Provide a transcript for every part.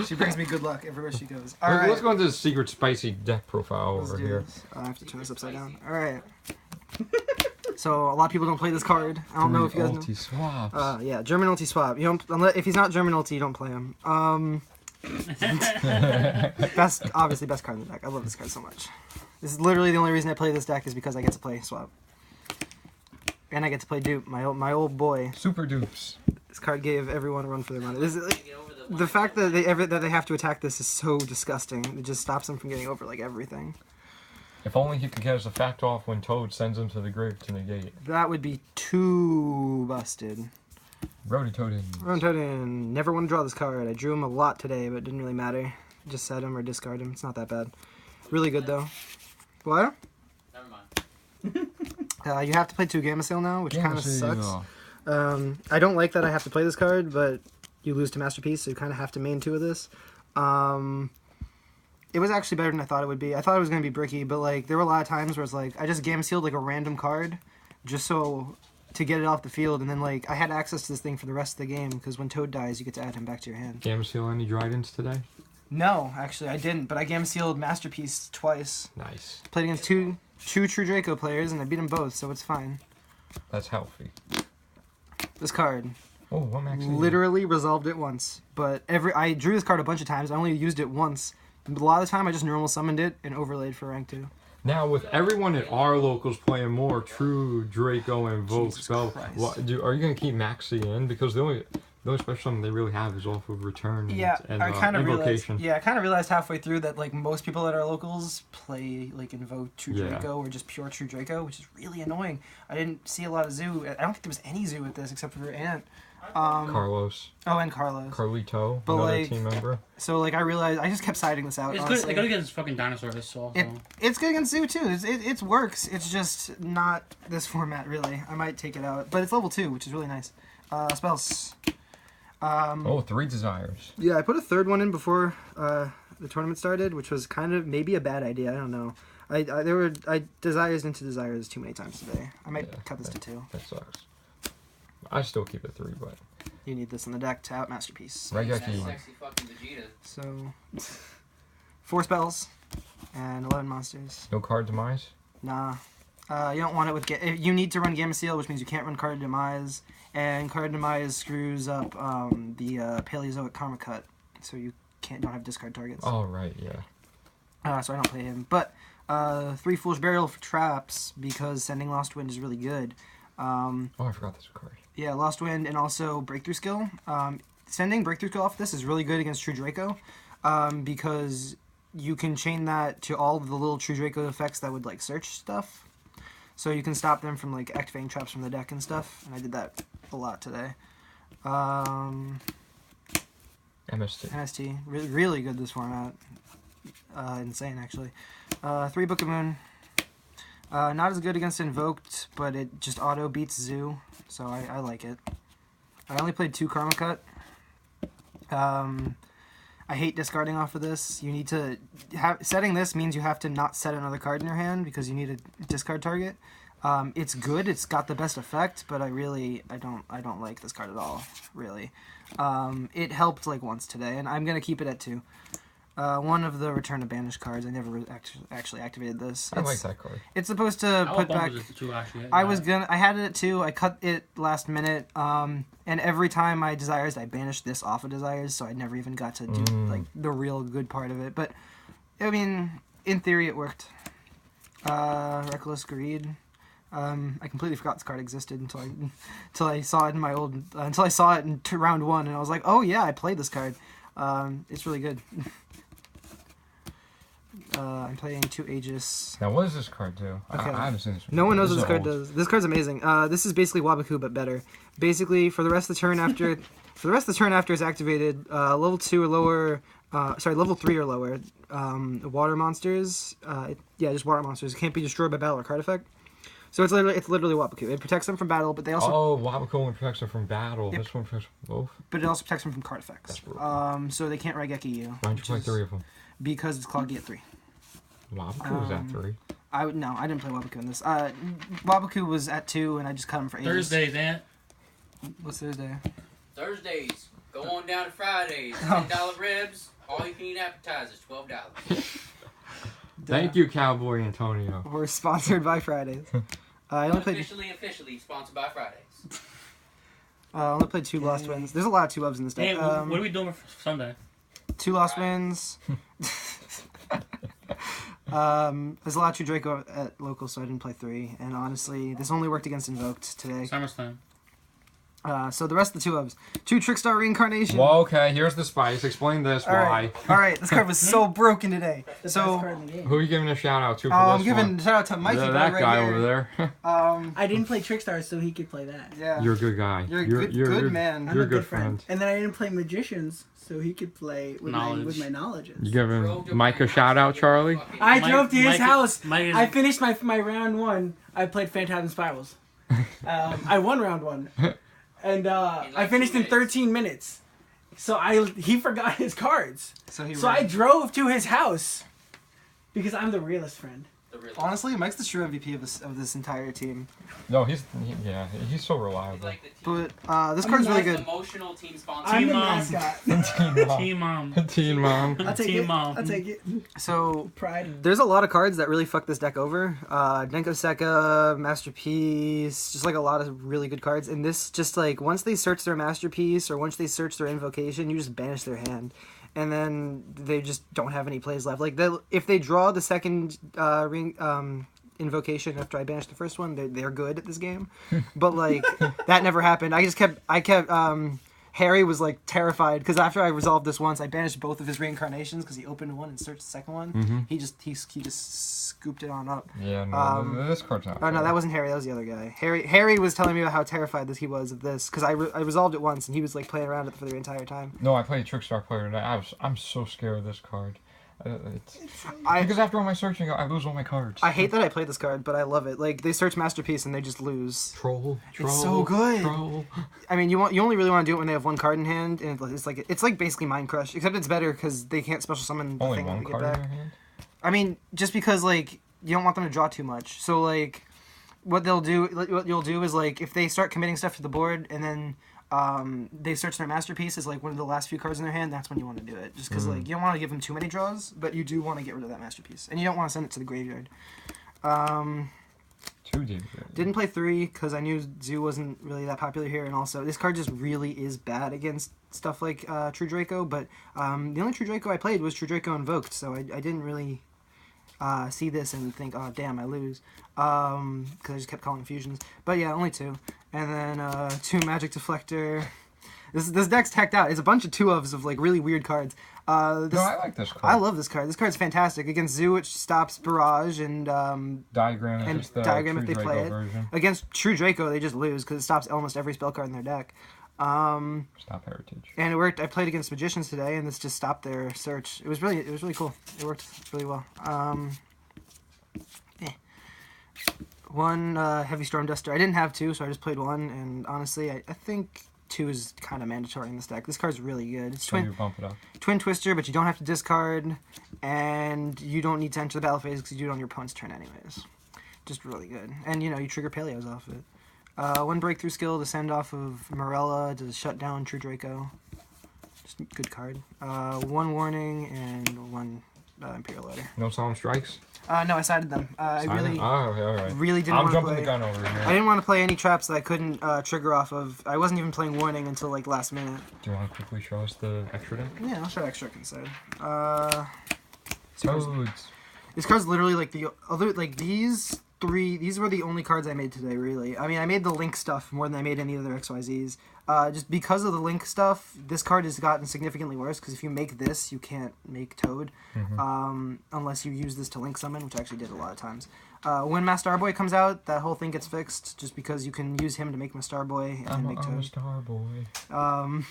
She brings me good luck everywhere she goes. Let's go into the secret spicy deck profile over here. I have to turn this upside down. All right. So a lot of people don't play this card. I don't know if you guys know. Swaps. Yeah, German ulti swap. You don't. If he's not German ulti, you don't play him. Obviously best card in the deck. I love this card so much. This is literally the only reason I play this deck is because I get to play swap, and I get to play dupe. My old boy. Super dupes. This card gave everyone a run for their money. This is, like, the fact that they have to attack this is so disgusting. It just stops them from getting over like everything. If only he could get his effect off when Toad sends him to the grave to negate. That would be too busted. Rototodin. Never want to draw this card. I drew him a lot today, but it didn't really matter. Just set him or discard him. It's not that bad. Really good, though. What? Never mind. You have to play 2 Gamma Sail now, which kind of sucks. I don't like that I have to play this card, but you lose to Masterpiece, so you kind of have to main 2 of this. It was actually better than I thought it would be. I thought it was going to be bricky, but like there were a lot of times where it's like I just Gamma Sealed like a random card just so to get it off the field, and then like I had access to this thing for the rest of the game because when Toad dies, you get to add him back to your hand. Gamma Seal any Dryden's today? No, actually I didn't, but I Gamma Sealed Masterpiece twice. Nice. Played against two True Draco players, and I beat them both, so it's fine. That's healthy. This card. Oh, what max? Literally resolved it once, but I drew this card a bunch of times. I only used it once. A lot of the time, I just normal summoned it and overlaid for rank 2. Now, with everyone at our locals playing more True Draco and Vogue Spell, are you going to keep Maxi in? Because the only special summon they really have is off of Return and I kind of Invocation. I kind of realized halfway through that like most people at our locals play like Invoke True Draco or just pure True Draco, which is really annoying. I didn't see a lot of Zoo. I don't think there was any Zoo with this except for Ant. Carlos. Oh, and Carlos. Carlito, but another like, team member. So like I realized I just kept siding this out. It's honestly. good against fucking dinosaurs. So it's good against Zoo too. It works. It's just not this format really. I might take it out, but it's level 2, which is really nice. Spells. 3 desires. Yeah, I put a 3rd one in before the tournament started, which was kind of maybe a bad idea. I don't know. I desires into desires too many times today. I might cut this to 2. That sucks. I still keep it 3, but you need this in the deck to out Masterpiece. Regeki. Sexy fucking Vegeta. So 4 spells and 11 monsters. No card demise. Nah. You don't want it with you need to run Gamma Seal, which means you can't run Card Demise, and Card Demise screws up the Paleozoic Karma Cut, so you don't have discard targets. Oh right, yeah. So I don't play him, but 3 Foolish Burial for traps because sending Lost Wind is really good. I forgot this card. Yeah, Lost Wind and also Breakthrough Skill. Sending Breakthrough Skill off this is really good against True Draco because you can chain that to all of the little True Draco effects that would like search stuff. So you can stop them from like activating traps from the deck and stuff, and I did that a lot today. MST. Really good this format. Insane, actually. 3 Book of Moon. Not as good against Invoked, but it just auto beats Zoo, so I like it. I only played 2 Karma Cut. I hate discarding off of this. You need to setting this means you have to not set another card in your hand because you need a discard target. It's good. It's got the best effect, but I don't like this card at all. Really, it helped like once today, and I'm gonna keep it at 2. One of the Return to Banish cards. I never actually activated this. I like that card. It's supposed to put back. I had it at 2. I cut it last minute. And every time I desires, I banished this off of desires, so I never even got to do like the real good part of it. But I mean, in theory, it worked. Reckless Greed. I completely forgot this card existed until I saw it in my old until I saw it in round 1, and I was like, oh yeah, I played this card. It's really good. I'm playing 2 Aegis. Now, what does this card do? Okay. I haven't seen this one. No one knows what this card does. This card's amazing. This is basically Wabaku, but better. Basically, for the rest of the turn after, it's activated, level 2 or lower. Level 3 or lower. Water monsters. Just water monsters. It can't be destroyed by battle or card effect. So it's literally Wabaku. It protects them from battle, but they also... Oh, Wabaku only protects them from battle. Yep. This one protects them both? But it also protects them from card effects. So they can't Raigeki you. Why'd you play 3 of them? Because it's Cloggy at 3. Wabaku was at 3? I didn't play Wabaku in this. Wabaku was at 2, and I just cut him for Aegis. Thursdays, Ant. What's Thursday? Thursdays. Go on down to Fridays. $10 ribs. All you can eat appetizers. $12. Thank you, Cowboy Antonio. We're sponsored by Fridays. I only played. Officially sponsored by Fridays. I only played 2 lost wins. There's a lot of 2 loves in this deck. Hey, what are we doing for Sunday? 2 lost wins. There's a lot of True Draco at local, so I didn't play 3. And honestly, this only worked against Invoked today. SummerSlam. So the rest of the 2 loves. 2 Trickstar Reincarnation. Well, okay, here's the spice. Explain this, why. Alright, this card was so broken today. So, who are you giving a shout out to for I'm this giving one? a shout out to Mikey. That right guy here. over there. I didn't play Trickstar, so he could play that. Yeah. You're a good guy. You're a good man. I'm You're a a good friend. And then I didn't play Magicians, so he could play with my knowledges. You giving Mike a shout out, Charlie? I drove to his house. Mike I finished my round 1. I played Phantasm Spirals. I won round 1. And I finished in 13 minutes. So he forgot his cards. So I drove to his house because I'm the realist friend. Honestly, Mike's the true MVP of this entire team. No, he's so reliable. But this card's really good. Emotional team sponsor. I'm the Mom. mascot. Team Mom. Teen mom. I'll take Team it. Mom. I'll take it. So Pride. there's a lot of cards that really fuck this deck over. Denko Seka, Masterpiece, just like a lot of really good cards. And this just like once they search their Masterpiece or once they search their Invocation, you just banish their hand. And then they just don't have any plays left. Like if they draw the second Invocation after I banish the first one, they're good at this game. But like that never happened. I kept Harry was like terrified because after I resolved this once, I banished both of his reincarnations because he opened one and searched the second one. Mm-hmm. He just scooped it on up. Yeah, no, this card's not. Oh no, that wasn't Harry. That was the other guy. Harry was telling me about how terrified he was of this because I resolved it once and he was like playing around with it for the entire time. No, I played Trickstar player today. I'm so scared of this card. Because after all my searching, I lose all my cards. I hate that I played this card, but I love it. Like they search Masterpiece and they just lose. Troll. It's so good. Troll. I mean, you only really want to do it when they have one card in hand, and it's like basically Mind Crush, except it's better because they can't special summon the Only thing one that they card get in back. your hand? I mean, just because like you don't want them to draw too much. So like, what you'll do is like if they start committing stuff to the board and then they search their Masterpiece as like one of the last few cards in their hand, that's when you want to do it. Just because like you don't want to give them too many draws, but you do want to get rid of that Masterpiece, and you don't want to send it to the graveyard. 2 did. Didn't play 3 because I knew Zoo wasn't really that popular here, and also this card just really is bad against stuff like True Draco. But the only True Draco I played was True Draco Invoked, so I didn't really see this and think, oh damn, I lose, because I just kept calling fusions. But yeah, only 2, and then 2 Magic Deflector. This deck's teched out. It's a bunch of 2-ofs of like really weird cards. No, I like this card. I love this card. This card's fantastic against Zoo, which stops Barrage and Diagram is just the Diagram if True they Draco play it. version. Against True Draco, they just lose because it stops almost every spell card in their deck. Stop Heritage. And it worked. I played against Magicians today, and this just stopped their search. It was really cool. It worked really well. One Heavy Storm Duster. I didn't have 2, so I just played 1. And honestly, I think 2 is kind of mandatory in this deck. This card's really good. It's So you bump it up. Twin Twister, but you don't have to discard, and you don't need to enter the battle phase because you do it on your opponent's turn anyways. Just really good. And you trigger Paleos off it. 1 breakthrough skill to send off of Morella to shut down True Draco. Just good card. 1 warning and 1 Imperial Order. No solemn strikes? No, I sided them. I really alright. didn't I'm want to jumping play. the gun over here. I didn't want to play any traps that I couldn't trigger off of. I wasn't even playing warning until like last minute. Do you want to quickly show us the extra deck? Yeah, I'll show extra inside. Toads. This card's literally like the other, like these 3. These were the only cards I made today, really. I mean, I made the Link stuff more than I made any other XYZs. Just because of the Link stuff, this card has gotten significantly worse, because if you make this, you can't make Toad, unless you use this to Link Summon, which I actually did a lot of times. When Mastar Boy comes out, that whole thing gets fixed, just because you can use him to make Mastar Boy and make Toad. I'm a Star Boy.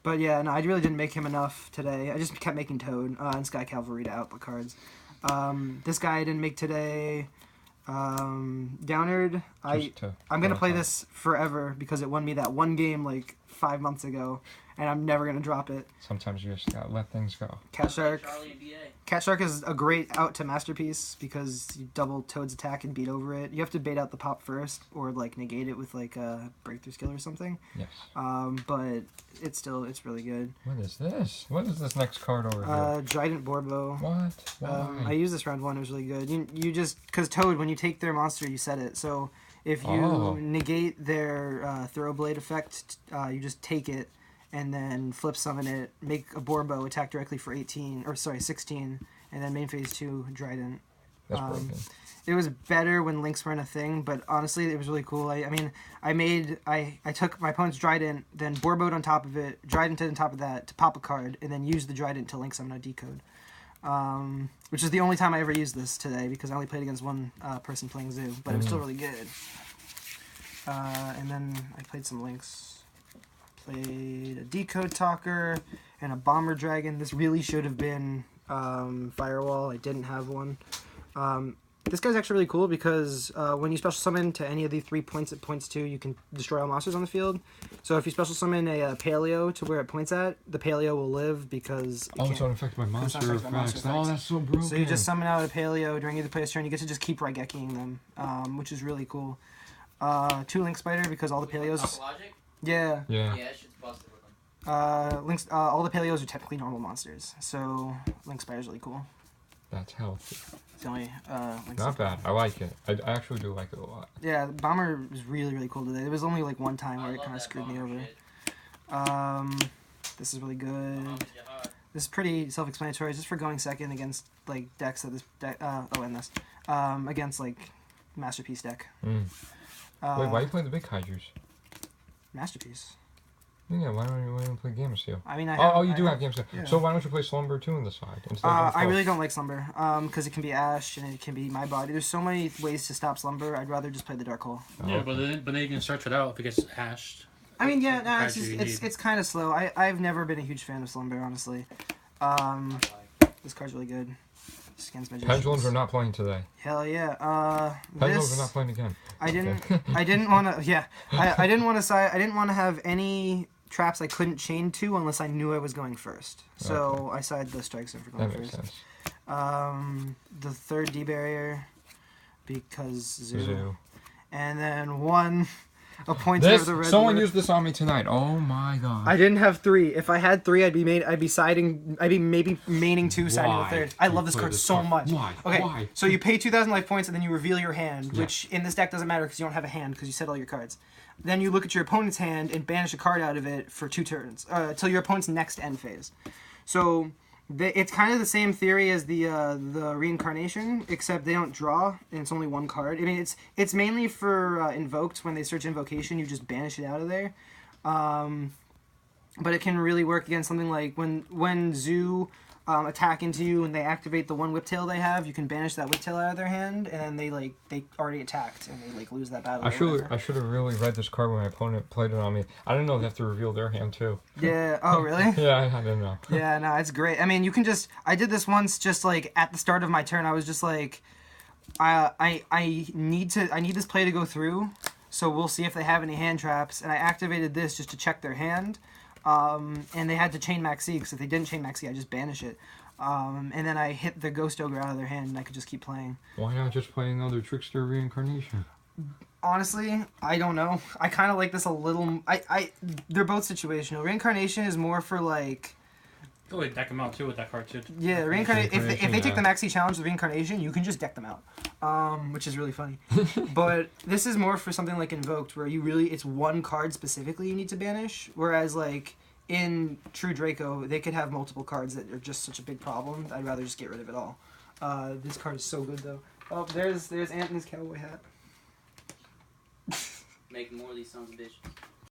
But yeah, no, I really didn't make him enough today. I just kept making Toad and Sky Cavalry to out the cards. This guy I didn't make today. Downard, I'm gonna play this forever because it won me that one game like 5 months ago, and I'm never gonna drop it. Sometimes you just gotta let things go. Cat Shark. Charlie and BA. Cat Shark is a great out to Masterpiece because you double Toad's attack and beat over it. You have to bait out the pop first or like negate it with like a breakthrough skill or something. Yes. But it's really good. What is this? What is this next card over here? Trident Borbo. What? Why? I used this round 1. It was really good. You just because Toad, when you take their monster, you set it. So if you negate their throw blade effect, you just take it and then flip summon it, make a Borbo attack directly for 16, and then main phase 2 Trident. That's broken. It was better when links weren't a thing, but honestly, it was really cool. I took my opponent's Trident, then Borboed on top of it, Trident on top of that to pop a card, and then used the Trident to link summon a decode. Which is the only time I ever used this today because I only played against one person playing Zoo, but it was still really good. And then I played some links. Played a Decode Talker and a Bomber Dragon. This really should have been Firewall. I didn't have one. This guy's actually really cool because when you special summon to any of the 3 points it points to, you can destroy all monsters on the field. So if you special summon a Paleo to where it points at, the Paleo will live because it's not affected by monster effects. Oh, that's so broken. So you just summon out a Paleo during either player's turn. You get to just keep Raigekiing them, which is really cool. 2 Link Spider because all the Paleos... Yeah. Yeah, that shit's busted with them. Links, all the Paleos are technically normal monsters, so Link Spider's really cool. That's healthy. It's the only not bad. I like it. I actually do like it a lot. Yeah, Bomber was really, really cool today. There was only like one time where it kind of screwed me over. This is really good. This is pretty self-explanatory. Just for going second against like decks that this against like Masterpiece deck. Wait, why are you playing the big Kaijus? Masterpiece. Yeah, why don't you play Game of Steel? I mean, you do have Game of Steel. Yeah. So why don't you play Slumber 2 on the side instead of I really don't like Slumber, because it can be Ash and it can be My Body. There's so many ways to stop Slumber. I'd rather just play the Dark Hole. Yeah, but then you can search it out if it gets hashed. I mean, yeah, no, it's kind of slow. I've never been a huge fan of Slumber, honestly. This card's really good. Pendulums are not playing today. Hell yeah. Pendulums are not playing again. I didn't want to. Yeah, I didn't want to have any traps I couldn't chain to unless I knew I was going first. So I sided the strikes in for going first. That makes sense. The third D barrier because Zoo. And then a point over the red. Someone used this on me tonight. Oh my god. I didn't have 3. If I had 3, I'd be maybe maining 2, siding the third. I love this card so much. Why? Okay. Why? So you pay 2,000 life points and then you reveal your hand, which in this deck doesn't matter because you don't have a hand because you set all your cards. Then you look at your opponent's hand and banish a card out of it for 2 turns, till your opponent's next end phase. So it's kind of the same theory as the reincarnation, except they don't draw and it's only 1 card. I mean, it's mainly for invoked. When they search invocation, you just banish it out of there. But it can really work against something like when Zoo attack into you and they activate the 1 whiptail they have, you can banish that whiptail out of their hand, and then they already attacked and they lose that battle. I should have really read this card when my opponent played it on me. I didn't know they have to reveal their hand too. Yeah. Oh really? Yeah, I didn't know. Yeah, no, it's great. I mean, you can I did this once just like at the start of my turn. I was just like, I need this play to go through, so we'll see if they have any hand traps, and I activated this just to check their hand. And they had to chain Maxi, because if they didn't chain Maxi, I just banish it. And then I hit the Ghost Ogre out of their hand, and I could just keep playing. Why not just play another Trickstar reincarnation? Honestly, I don't know. I kind of like this a little... They're both situational. Reincarnation is more for, like... Oh, deck them out, too, with that card, too. Yeah, reincarnation. If they take the Maxi challenge, the reincarnation, you can just deck them out. Which is really funny. But this is more for something like Invoked, where it's 1 card specifically you need to banish. Whereas, like, in True Draco, they could have multiple cards that are just such a big problem. I'd rather just get rid of it all. This card is so good, though. Oh, there's Ant in his cowboy hat. Make more of these sons of bitches.